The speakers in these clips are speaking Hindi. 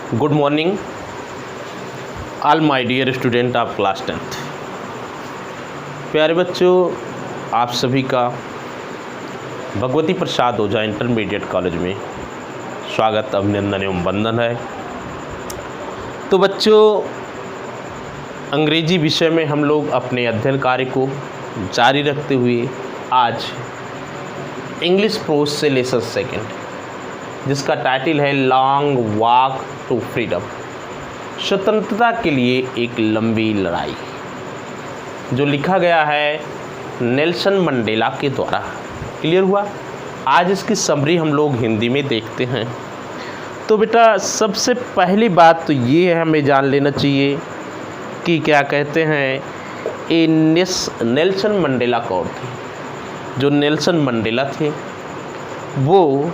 Good morning all my dear student of class 10th। प्यारे बच्चों, आप सभी का भगवती प्रसाद ओझा इंटरमीडिएट कॉलेज में स्वागत, अभिनंदन एवं वंदन है। तो बच्चों, अंग्रेजी विषय में हम लोग अपने अध्ययन कार्य को जारी रखते हुए आज इंग्लिश प्रोज से लेसन सेकेंड, जिसका टाइटल है लॉन्ग वॉक टू फ्रीडम, स्वतंत्रता के लिए एक लंबी लड़ाई, जो लिखा गया है नेल्सन मंडेला के द्वारा। क्लियर हुआ? आज इसकी समरी हम लोग हिंदी में देखते हैं। तो बेटा, सबसे पहली बात तो ये है, हमें जान लेना चाहिए कि क्या कहते हैं ये नेल्सन मंडेला कौन थे। जो नेल्सन मंडेला थे वो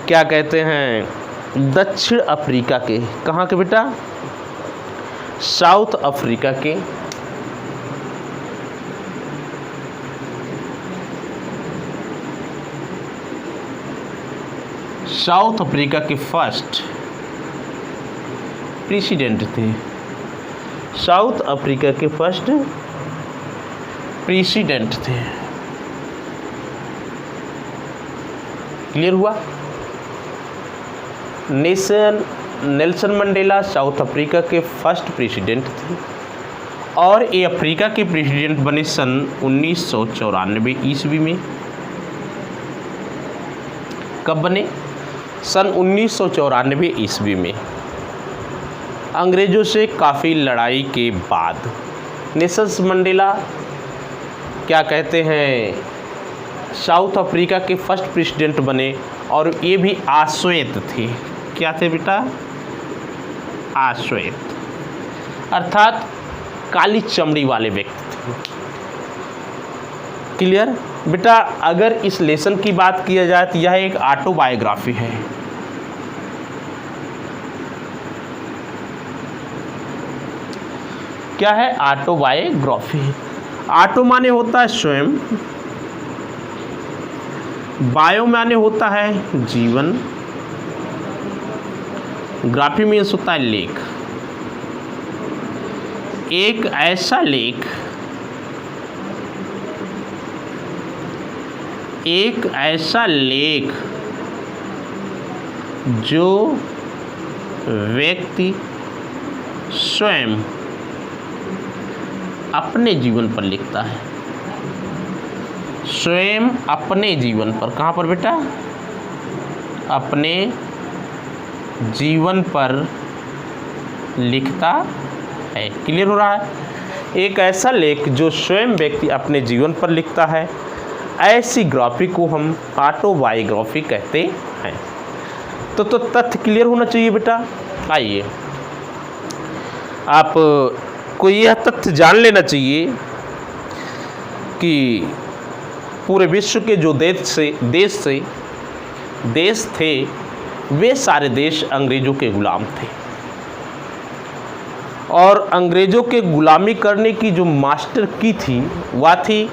क्या कहते हैं दक्षिण अफ्रीका के, कहाँ के बेटा? साउथ अफ्रीका के फर्स्ट प्रेसिडेंट थे। साउथ अफ्रीका के फर्स्ट प्रेसिडेंट थे। क्लियर हुआ? नेल्सन मंडेला साउथ अफ्रीका के फर्स्ट प्रेसिडेंट थे और ये अफ्रीका के प्रेसिडेंट बने सन 1994 ईस्वी में। कब बने? सन 1994 ईस्वी में। अंग्रेज़ों से काफ़ी लड़ाई के बाद नेल्सन मंडेला क्या कहते हैं साउथ अफ्रीका के फर्स्ट प्रेसिडेंट बने और ये भी आश्वेत थे। क्या थे बेटा? आश्वेत, अर्थात काली चमड़ी वाले व्यक्ति थे। क्लियर बेटा? अगर इस लेसन की बात किया जाए तो यह एक ऑटोबायोग्राफी है। क्या है? ऑटोबायोग्राफी। ऑटो माने होता है स्वयं, बायो माने होता है जीवन, ग्राफी मीन्स होता है लेख। एक ऐसा लेख जो व्यक्ति स्वयं अपने जीवन पर लिखता है। स्वयं अपने जीवन पर, कहाँ पर बेटा? अपने जीवन पर लिखता है। क्लियर हो रहा है? एक ऐसा लेख जो स्वयं व्यक्ति अपने जीवन पर लिखता है, ऐसी ग्राफी को हम ऑटोबायोग्राफी कहते हैं। तो तथ्य क्लियर होना चाहिए बेटा। आइए, आप को यह तथ्य जान लेना चाहिए कि पूरे विश्व के जो देश थे वे सारे देश अंग्रेज़ों के गुलाम थे और अंग्रेज़ों के गुलामी करने की जो मास्टर की थी वह थी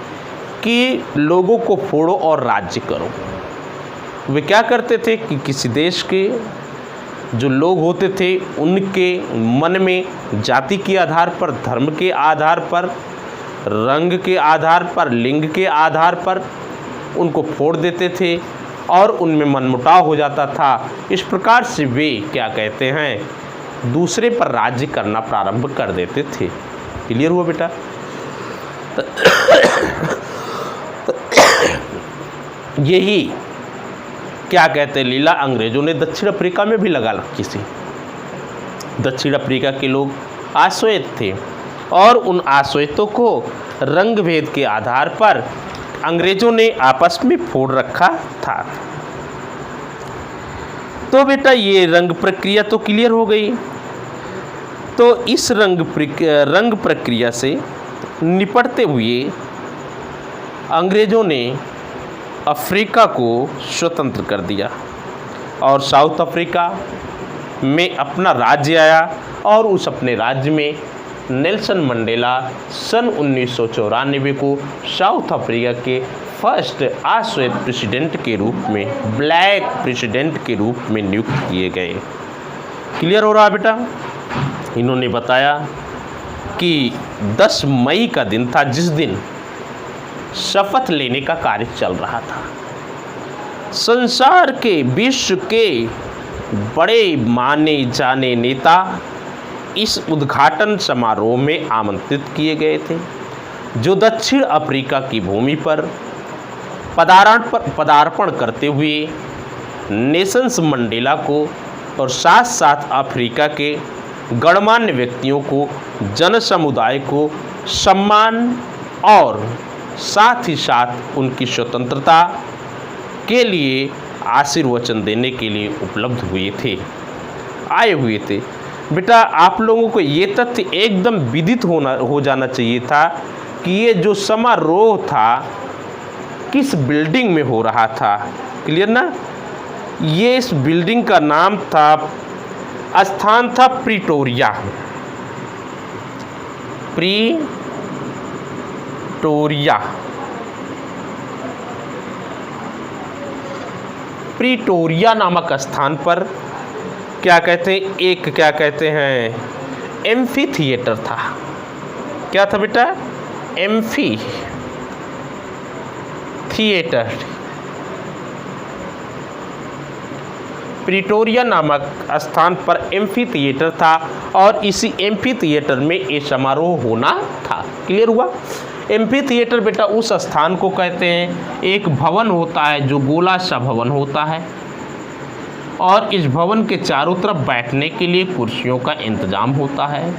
कि लोगों को फोड़ो और राज्य करो। वे क्या करते थे कि किसी देश के जो लोग होते थे उनके मन में जाति के आधार पर, धर्म के आधार पर, रंग के आधार पर, लिंग के आधार पर उनको फोड़ देते थे और उनमें मनमुटाव हो जाता था। इस प्रकार से वे क्या कहते हैं दूसरे पर राज्य करना प्रारंभ कर देते थे। क्लियर हुआ बेटा? यही क्या कहते हैं लीला अंग्रेजों ने दक्षिण अफ्रीका में भी लगा रखी थी। दक्षिण अफ्रीका के लोग आश्वेत थे और उन आश्वेतों को रंग भेद के आधार पर अंग्रेजों ने आपस में फोड़ रखा था। तो बेटा, ये रंग प्रक्रिया तो क्लियर हो गई। तो इस रंग प्रक्रिया से निपटते हुए अंग्रेजों ने अफ्रीका को स्वतंत्र कर दिया और साउथ अफ्रीका में अपना राज्य आया और उस अपने राज्य में नेल्सन मंडेला सन 1994 को साउथ अफ्रीका के फर्स्ट आश्वेत प्रेसिडेंट के रूप में, ब्लैक प्रेसिडेंट के रूप में नियुक्त किए गए। क्लियर हो रहा है बेटा? इन्होंने बताया कि 10 मई का दिन था जिस दिन शपथ लेने का कार्य चल रहा था। संसार के विश्व के बड़े माने जाने नेता इस उद्घाटन समारोह में आमंत्रित किए गए थे, जो दक्षिण अफ्रीका की भूमि पर पदार्पण करते हुए नेल्सन मंडेला को और साथ साथ अफ्रीका के गणमान्य व्यक्तियों को, जन समुदाय को सम्मान और साथ ही साथ उनकी स्वतंत्रता के लिए आशीर्वचन देने के लिए उपलब्ध आए हुए थे। बेटा आप लोगों को ये तथ्य एकदम विदित हो जाना चाहिए था कि ये जो समारोह था किस बिल्डिंग में हो रहा था। क्लियर ना? ये इस बिल्डिंग का नाम था, स्थान था प्रिटोरिया। प्रिटोरिया नामक स्थान पर क्या कहते हैं एम्फी थिएटर था। क्या था बेटा? Amphi theatre. प्रिटोरिया नामक स्थान पर एम्फी थिएटर था और इसी एम्फी थिएटर में ये समारोह होना था। क्लियर हुआ? एम्फी थिएटर बेटा उस स्थान को कहते हैं, एक भवन होता है जो गोला सा भवन होता है और इस भवन के चारों तरफ बैठने के लिए कुर्सियों का इंतजाम होता है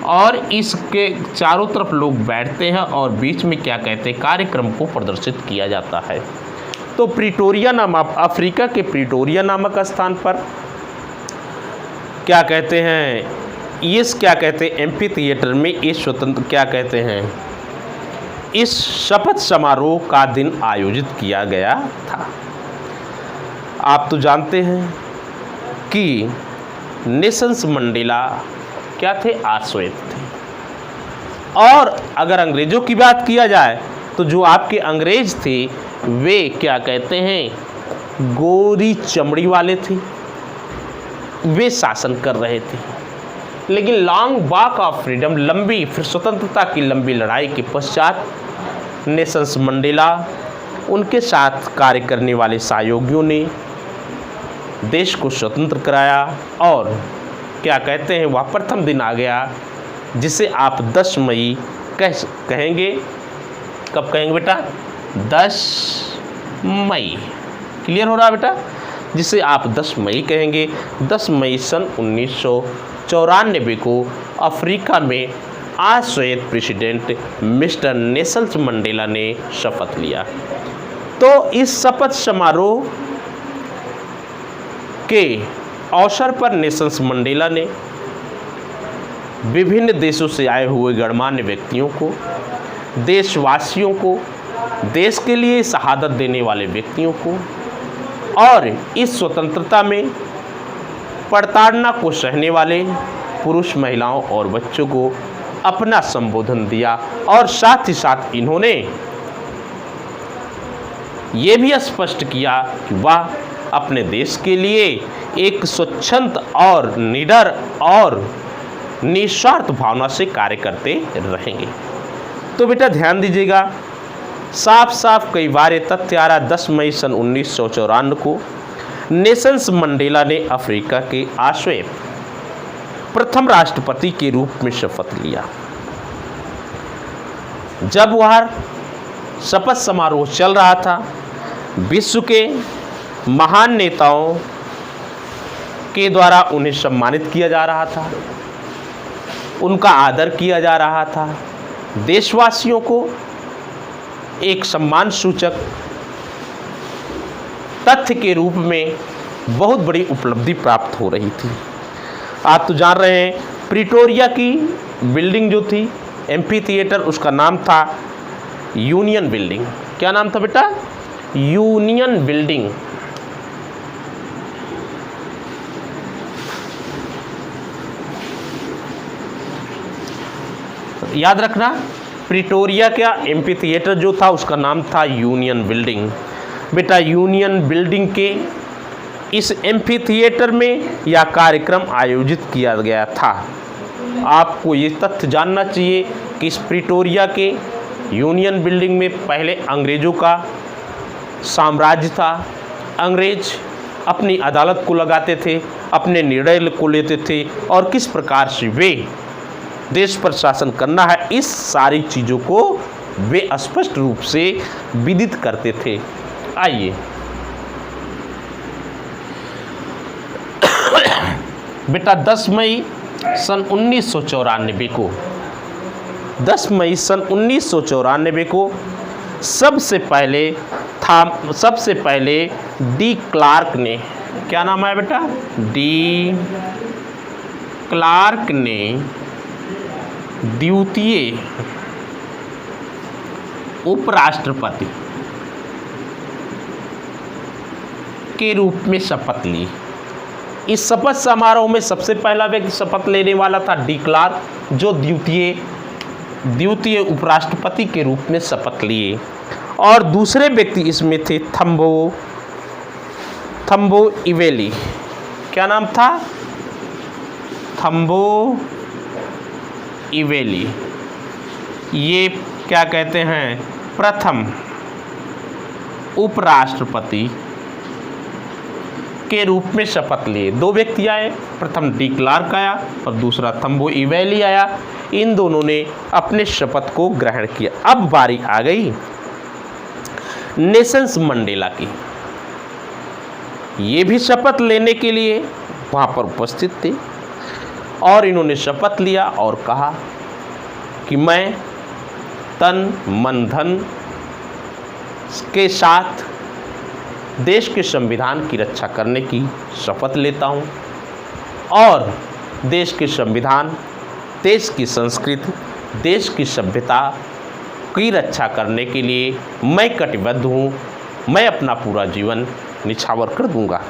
और इसके चारों तरफ लोग बैठते हैं और बीच में क्या कहते हैं कार्यक्रम को प्रदर्शित किया जाता है। तो प्रिटोरिया नामक अफ्रीका के प्रिटोरिया नामक स्थान पर क्या कहते हैं एम्फी थिएटर में इस स्वतंत्र क्या कहते हैं इस शपथ समारोह का दिन आयोजित किया गया था। आप तो जानते हैं कि नेल्सन मंडेला क्या थे? आश्वेत थे। और अगर अंग्रेज़ों की बात किया जाए तो जो आपके अंग्रेज थे वे क्या कहते हैं गोरी चमड़ी वाले थे, वे शासन कर रहे थे। लेकिन लॉन्ग वॉक ऑफ फ्रीडम, लंबी फिर स्वतंत्रता की लंबी लड़ाई के पश्चात नेल्सन मंडेला उनके साथ कार्य करने वाले सहयोगियों ने देश को स्वतंत्र कराया और क्या कहते हैं वह प्रथम दिन आ गया जिसे आप 10 मई कहेंगे। कब कहेंगे बेटा? 10 मई। क्लियर हो रहा है बेटा? जिसे आप 10 मई कहेंगे। 10 मई सन 1994 को अफ्रीका में आश्वेत प्रेसिडेंट मिस्टर नेल्सन मंडेला ने शपथ लिया। तो इस शपथ समारोह के अवसर पर नेल्सन मंडेला ने विभिन्न देशों से आए हुए गणमान्य व्यक्तियों को, देशवासियों को, देश के लिए शहादत देने वाले व्यक्तियों को और इस स्वतंत्रता में प्रताड़ना को सहने वाले पुरुष, महिलाओं और बच्चों को अपना संबोधन दिया। और साथ ही साथ इन्होंने ये भी स्पष्ट किया कि वह अपने देश के लिए एक स्वच्छंद और निडर और निस्वार्थ भावना से कार्य करते रहेंगे। तो बेटा ध्यान दीजिएगा, साफ साफ कई बार ये तथ्य आ रहा। 10 मई सन 1994 को नेल्सन मंडेला ने अफ्रीका के आश्वेत प्रथम राष्ट्रपति के रूप में शपथ लिया। जब वह शपथ समारोह चल रहा था, विश्व के महान नेताओं के द्वारा उन्हें सम्मानित किया जा रहा था, उनका आदर किया जा रहा था। देशवासियों को एक सम्मान सूचक तथ्य के रूप में बहुत बड़ी उपलब्धि प्राप्त हो रही थी। आप तो जान रहे हैं प्रिटोरिया की बिल्डिंग जो थी एम्फी थिएटर, उसका नाम था यूनियन बिल्डिंग। क्या नाम था बेटा? Union building. याद रखना, प्रिटोरिया का एम्फी थिएटर जो था उसका नाम था यूनियन बिल्डिंग। बेटा यूनियन बिल्डिंग के इस एम्फी थिएटर में यह कार्यक्रम आयोजित किया गया था। आपको ये तथ्य जानना चाहिए कि इस प्रिटोरिया के यूनियन बिल्डिंग में पहले अंग्रेज़ों का साम्राज्य था। अंग्रेज अपनी अदालत को लगाते थे, अपने निर्णय को लेते थे और किस प्रकार से वे देश पर शासन करना है, इस सारी चीज़ों को वे स्पष्ट रूप से विदित करते थे। आइए बेटा 10 मई सन 1994 को 10 मई सन 1994 को सबसे पहले डी क्लार्क ने, क्या नाम है बेटा, डी क्लार्क ने द्वितीय उपराष्ट्रपति के रूप में शपथ ली। इस शपथ समारोह में सबसे पहला व्यक्ति शपथ लेने वाला था डी क्लार्क, जो द्वितीय उपराष्ट्रपति के रूप में शपथ लिए। और दूसरे व्यक्ति इसमें थे थम्बो इवेली। क्या नाम था, थम्बो इवेली। ये क्या कहते हैं, प्रथम उपराष्ट्रपति के रूप में शपथ लिए। दो व्यक्ति आए, प्रथम डी क्लार्क आया और दूसरा थम्बो इवेली आया। इन दोनों ने अपने शपथ को ग्रहण किया। अब बारी आ गई नेल्सन मंडेला की। ये भी शपथ लेने के लिए वहाँ पर उपस्थित थे और इन्होंने शपथ लिया और कहा कि मैं तन मन धन के साथ देश के संविधान की रक्षा करने की शपथ लेता हूँ और देश के संविधान, देश की संस्कृति, देश की सभ्यता की रक्षा करने के लिए मैं कटिबद्ध हूँ। मैं अपना पूरा जीवन निछावर कर दूंगा।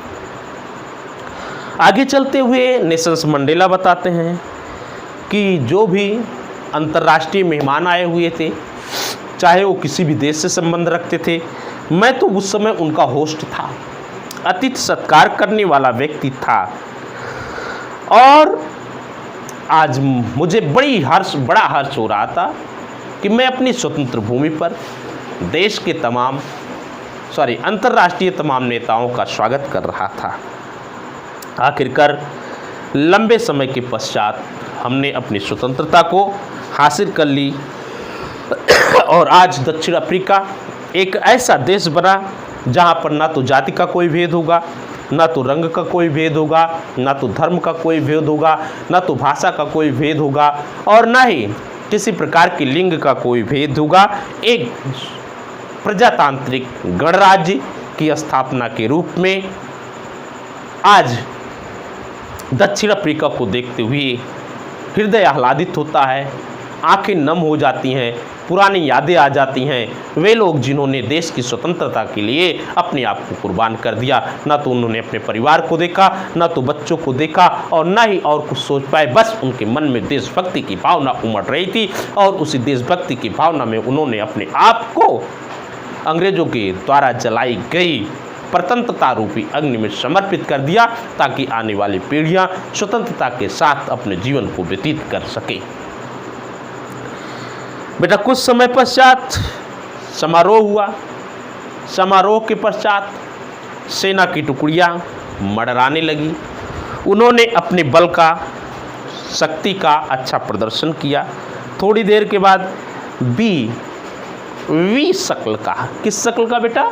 आगे चलते हुए नेल्सन मंडेला बताते हैं कि जो भी अंतर्राष्ट्रीय मेहमान आए हुए थे, चाहे वो किसी भी देश से संबंध रखते थे, मैं तो उस समय उनका होस्ट था, अतिथि सत्कार करने वाला व्यक्ति था। और आज मुझे बड़ा हर्ष हो रहा था कि मैं अपनी स्वतंत्र भूमि पर देश के अंतर्राष्ट्रीय तमाम नेताओं का स्वागत कर रहा था। आखिरकार लंबे समय के पश्चात हमने अपनी स्वतंत्रता को हासिल कर ली और आज दक्षिण अफ्रीका एक ऐसा देश बना जहाँ पर ना तो जाति का कोई भेद होगा, ना तो रंग का कोई भेद होगा, ना तो धर्म का कोई भेद होगा, ना तो भाषा का कोई भेद होगा और ना ही किसी प्रकार की लिंग का कोई भेद होगा। एक प्रजातांत्रिक गणराज्य की स्थापना के रूप में आज दक्षिण अफ्रीका को देखते हुए हृदय आह्लादित होता है, आंखें नम हो जाती हैं, पुरानी यादें आ जाती हैं। वे लोग जिन्होंने देश की स्वतंत्रता के लिए अपने आप को कुर्बान कर दिया, ना तो उन्होंने अपने परिवार को देखा, ना तो बच्चों को देखा और ना ही और कुछ सोच पाए। बस उनके मन में देशभक्ति की भावना उमड़ रही थी और उसी देशभक्ति की भावना में उन्होंने अपने आप को अंग्रेजों के द्वारा जलाई गई प्रतंत्रता रूपी अग्नि में समर्पित कर दिया, ताकि आने वाली पीढ़ियां स्वतंत्रता के साथ अपने जीवन को व्यतीत कर सके। बेटा कुछ समय पश्चात समारोह हुआ। समारोह के पश्चात सेना की टुकड़ियां मडराने लगी। उन्होंने अपने बल का, शक्ति का अच्छा प्रदर्शन किया। थोड़ी देर के बाद वी शक्ल का, किस शक्ल का बेटा,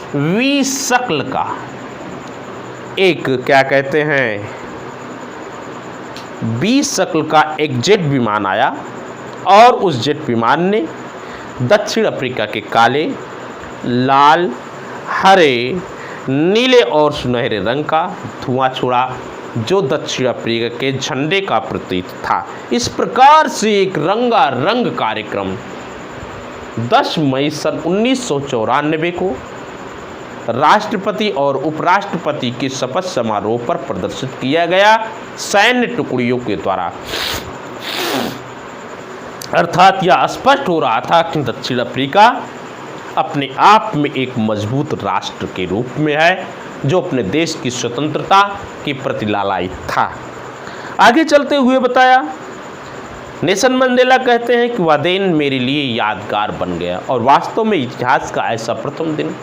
वी शक्ल का एक क्या कहते हैं, वी शक्ल का एक जेट विमान आया और उस जेट विमान ने दक्षिण अफ्रीका के काले, लाल, हरे, नीले और सुनहरे रंग का धुआं छोड़ा, जो दक्षिण अफ्रीका के झंडे का प्रतीक था। इस प्रकार से एक रंगारंग कार्यक्रम 10 मई सन 1994 को राष्ट्रपति और उपराष्ट्रपति के शपथ समारोह पर प्रदर्शित किया गया सैन्य टुकड़ियों के द्वारा। अर्थात यह स्पष्ट हो रहा था कि दक्षिण अफ्रीका अपने आप में एक मजबूत राष्ट्र के रूप में है जो अपने देश की स्वतंत्रता के प्रति लालायित था। आगे चलते हुए बताया, नेल्सन मंडेला कहते हैं कि वह दिन मेरे लिए यादगार बन गया। और वास्तव में इतिहास का ऐसा प्रथम दिन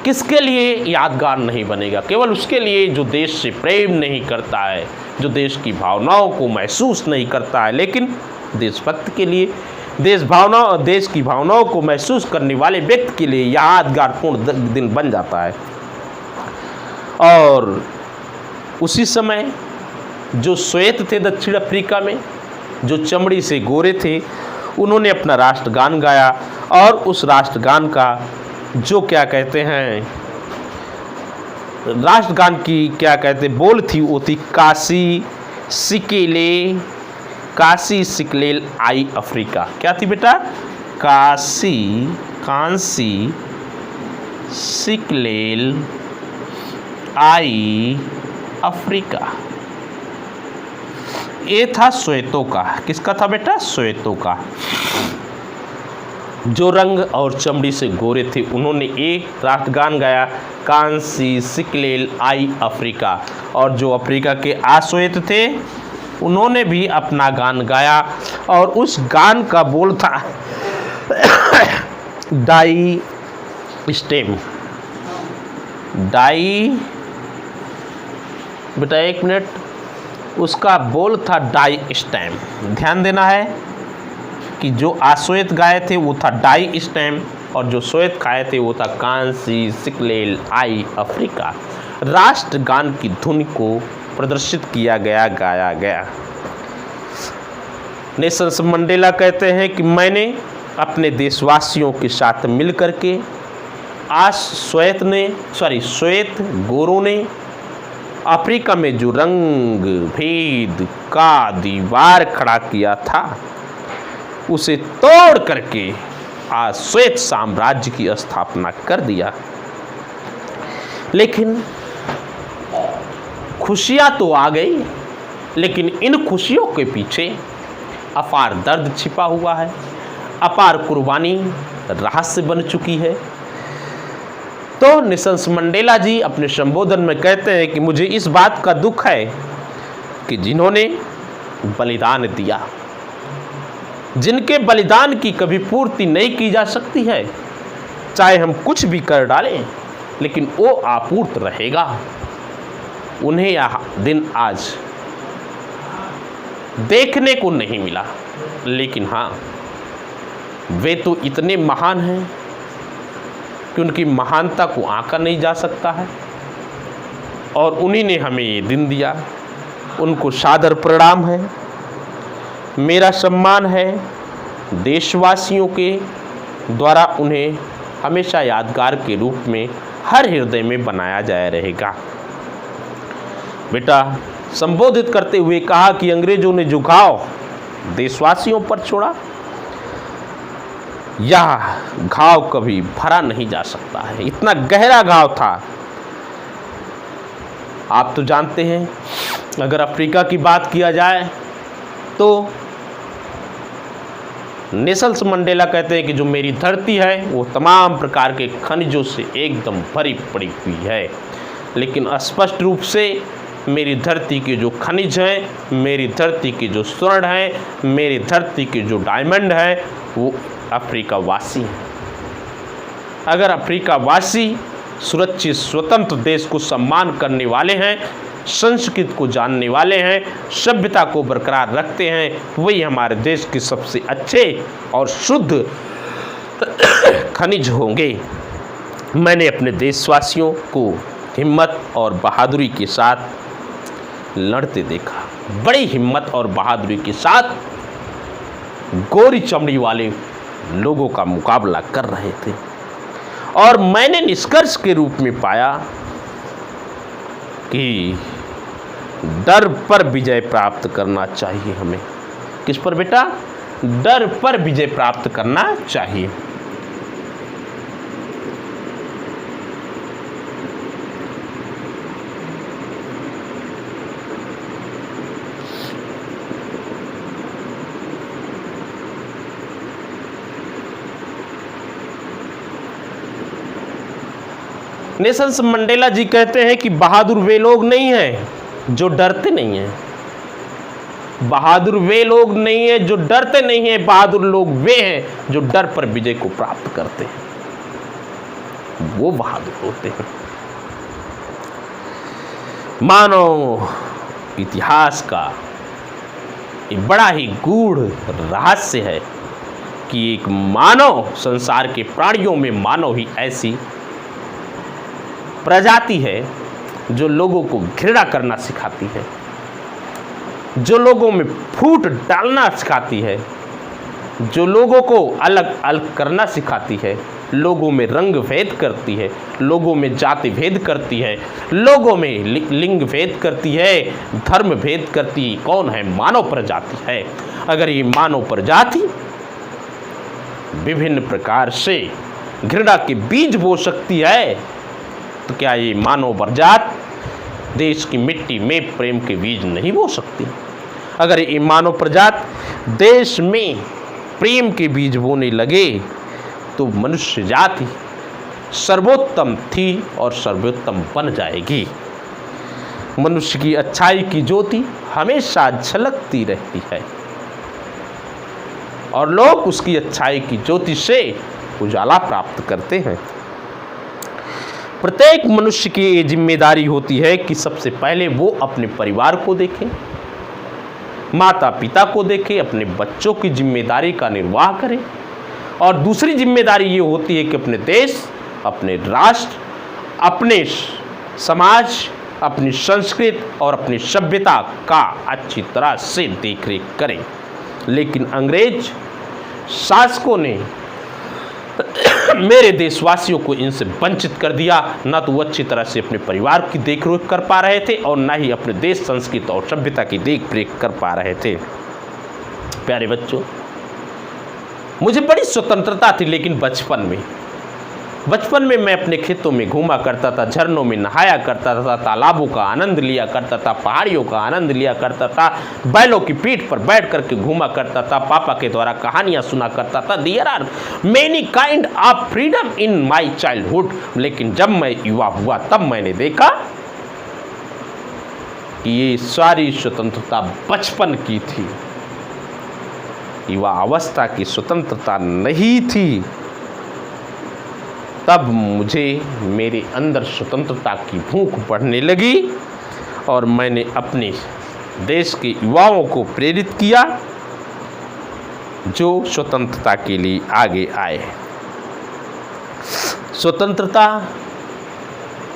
किसके लिए यादगार नहीं बनेगा? केवल उसके लिए जो देश से प्रेम नहीं करता है, जो देश की भावनाओं को महसूस नहीं करता है, लेकिन देशभक्त के लिए, देश की भावनाओं को महसूस करने वाले व्यक्ति के लिए यादगारपूर्ण दिन बन जाता है। और उसी समय जो श्वेत थे दक्षिण अफ्रीका में, जो चमड़ी से गोरे थे, उन्होंने अपना राष्ट्रगान गाया। और उस राष्ट्रगान का जो क्या कहते हैं, राष्ट्रगान की क्या कहते बोल थी, वो थी काशी सिकलेल आई अफ्रीका। क्या थी बेटा? काशी सिकलेल आई अफ्रीका। ये था श्वेतों का। किसका था बेटा? श्वेतों का। जो रंग और चमड़ी से गोरे थे, उन्होंने एक राष्ट्रगान गाया, कांसी सिकलेल आई अफ्रीका। और जो अफ्रीका के अश्वेत थे, उन्होंने भी अपना गान गाया। और उस गान का बोल था डाई स्टेम। बेटा एक मिनट, उसका बोल था डाई स्टेम। ध्यान देना है कि जो अश्वेत गाए थे वो था डाई स्टेम, और जो श्वेत गाए थे वो था कांसी सिकलेल आई अफ्रीका। राष्ट्रगान की धुन को प्रदर्शित किया गया, गाया गया। नेल्सन मंडेला कहते हैं कि मैंने अपने देशवासियों के साथ मिलकर के श्वेत गोरों ने अफ्रीका में जो रंग भेद का दीवार खड़ा किया था, उसे तोड़ करके आज श्वेत साम्राज्य की स्थापना कर दिया। लेकिन खुशियां तो आ गई, लेकिन इन खुशियों के पीछे अपार दर्द छिपा हुआ है, अपार कुर्बानी रहस्य बन चुकी है। तो नेल्सन मंडेला जी अपने संबोधन में कहते हैं कि मुझे इस बात का दुख है कि जिन्होंने बलिदान दिया, जिनके बलिदान की कभी पूर्ति नहीं की जा सकती है, चाहे हम कुछ भी कर डालें, लेकिन वो अपूर्त रहेगा। उन्हें यह दिन आज देखने को नहीं मिला, लेकिन हाँ, वे तो इतने महान हैं कि उनकी महानता को आंका नहीं जा सकता है। और उन्हीं ने हमें ये दिन दिया। उनको सादर प्रणाम है, मेरा सम्मान है। देशवासियों के द्वारा उन्हें हमेशा यादगार के रूप में हर हृदय में बनाया जाया रहेगा। बेटा संबोधित करते हुए कहा कि अंग्रेजों ने जो घाव देशवासियों पर छोड़ा, यह घाव कभी भरा नहीं जा सकता है। इतना गहरा घाव था। आप तो जानते हैं, अगर अफ्रीका की बात किया जाए तो नेल्सन मंडेला कहते हैं कि जो मेरी धरती है वो तमाम प्रकार के खनिजों से एकदम भरी पड़ी हुई है। लेकिन स्पष्ट रूप से मेरी धरती के जो खनिज हैं, मेरी धरती के जो स्वर्ण हैं, मेरी धरती के जो डायमंड है, वो अफ्रीका वासी हैं। अगर अफ्रीका वासी सुरक्षित स्वतंत्र देश को सम्मान करने वाले हैं, संस्कृति को जानने वाले हैं, सभ्यता को बरकरार रखते हैं, वही हमारे देश के सबसे अच्छे और शुद्ध खनिज होंगे। मैंने अपने देशवासियों को हिम्मत और बहादुरी के साथ लड़ते देखा। बड़ी हिम्मत और बहादुरी के साथ गोरी चमड़ी वाले लोगों का मुकाबला कर रहे थे। और मैंने निष्कर्ष के रूप में पाया कि डर पर विजय प्राप्त करना चाहिए हमें। किस पर बेटा? डर पर विजय प्राप्त करना चाहिए। नेल्सन मंडेला जी कहते हैं कि बहादुर वे लोग नहीं हैं जो डरते नहीं हैं। बहादुर वे लोग नहीं हैं जो डरते नहीं हैं, बहादुर लोग वे हैं जो डर पर विजय को प्राप्त करते हैं। वो बहादुर होते हैं। मानव इतिहास का एक बड़ा ही गूढ़ रहस्य है कि एक मानव, संसार के प्राणियों में मानव ही ऐसी प्रजाति है जो लोगों को घृणा करना सिखाती है, जो लोगों में फूट डालना सिखाती है, जो लोगों को अलग अलग करना सिखाती है, लोगों में रंग भेद करती है, लोगों में जाति भेद करती है, लोगों में लिंग भेद करती है, धर्म भेद करती है। कौन है? मानव प्रजाति है। अगर ये मानव प्रजाति विभिन्न प्रकार से घृणा के बीज बो सकती है, तो क्या ये मानव प्रजात देश की मिट्टी में प्रेम के बीज नहीं बो सकती? अगर ये मानव प्रजात देश में प्रेम के बीज बोने लगे तो मनुष्य जाति सर्वोत्तम थी और सर्वोत्तम बन जाएगी। मनुष्य की अच्छाई की ज्योति हमेशा झलकती रहती है और लोग उसकी अच्छाई की ज्योति से उजाला प्राप्त करते हैं। प्रत्येक मनुष्य की ये जिम्मेदारी होती है कि सबसे पहले वो अपने परिवार को देखे, माता पिता को देखे, अपने बच्चों की जिम्मेदारी का निर्वाह करे, और दूसरी जिम्मेदारी ये होती है कि अपने देश, अपने राष्ट्र, अपने समाज, अपनी संस्कृति और अपनी सभ्यता का अच्छी तरह से देखरेख करें। लेकिन अंग्रेज शासकों ने मेरे देशवासियों को इनसे वंचित कर दिया। ना तो वो अच्छी तरह से अपने परिवार की देखरेख कर पा रहे थे और ना ही अपने देश, संस्कृति और सभ्यता की देखरेख कर पा रहे थे। प्यारे बच्चों, मुझे बड़ी स्वतंत्रता थी, लेकिन बचपन में मैं अपने खेतों में घूमा करता था, झरनों में नहाया करता था, तालाबों का आनंद लिया करता था, पहाड़ियों का आनंद लिया करता था, बैलों की पीठ पर बैठ करके घूमा करता था, पापा के द्वारा कहानियां सुना करता था। There are many kind of freedom in my childhood. लेकिन जब मैं युवा हुआ तब मैंने देखा कि ये सारी स्वतंत्रता बचपन की थी, युवा अवस्था की स्वतंत्रता नहीं थी। तब मुझे मेरे अंदर स्वतंत्रता की भूख बढ़ने लगी और मैंने अपने देश के युवाओं को प्रेरित किया जो स्वतंत्रता के लिए आगे आए। स्वतंत्रता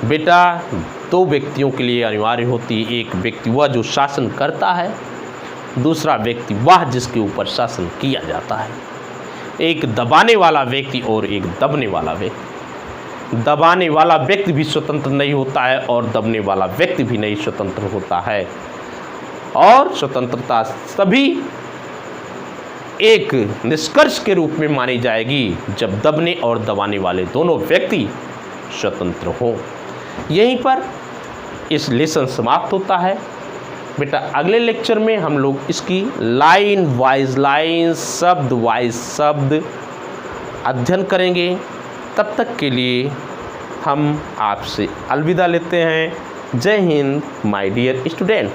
बेटा दो व्यक्तियों के लिए अनिवार्य होती है। एक व्यक्ति वह जो शासन करता है, दूसरा व्यक्ति वह जिसके ऊपर शासन किया जाता है। एक दबाने वाला व्यक्ति और एक दबने वाला व्यक्ति। दबाने वाला व्यक्ति भी स्वतंत्र नहीं होता है और दबने वाला व्यक्ति भी नहीं स्वतंत्र होता है। और स्वतंत्रता तभी एक निष्कर्ष के रूप में मानी जाएगी जब दबने और दबाने वाले दोनों व्यक्ति स्वतंत्र हो। यहीं पर इस लेसन समाप्त होता है। बेटा अगले लेक्चर में हम लोग इसकी लाइन वाइज लाइन, शब्द वाइज शब्द अध्ययन करेंगे। तब तक के लिए हम आपसे अलविदा लेते हैं। जय हिंद माय डियर स्टूडेंट।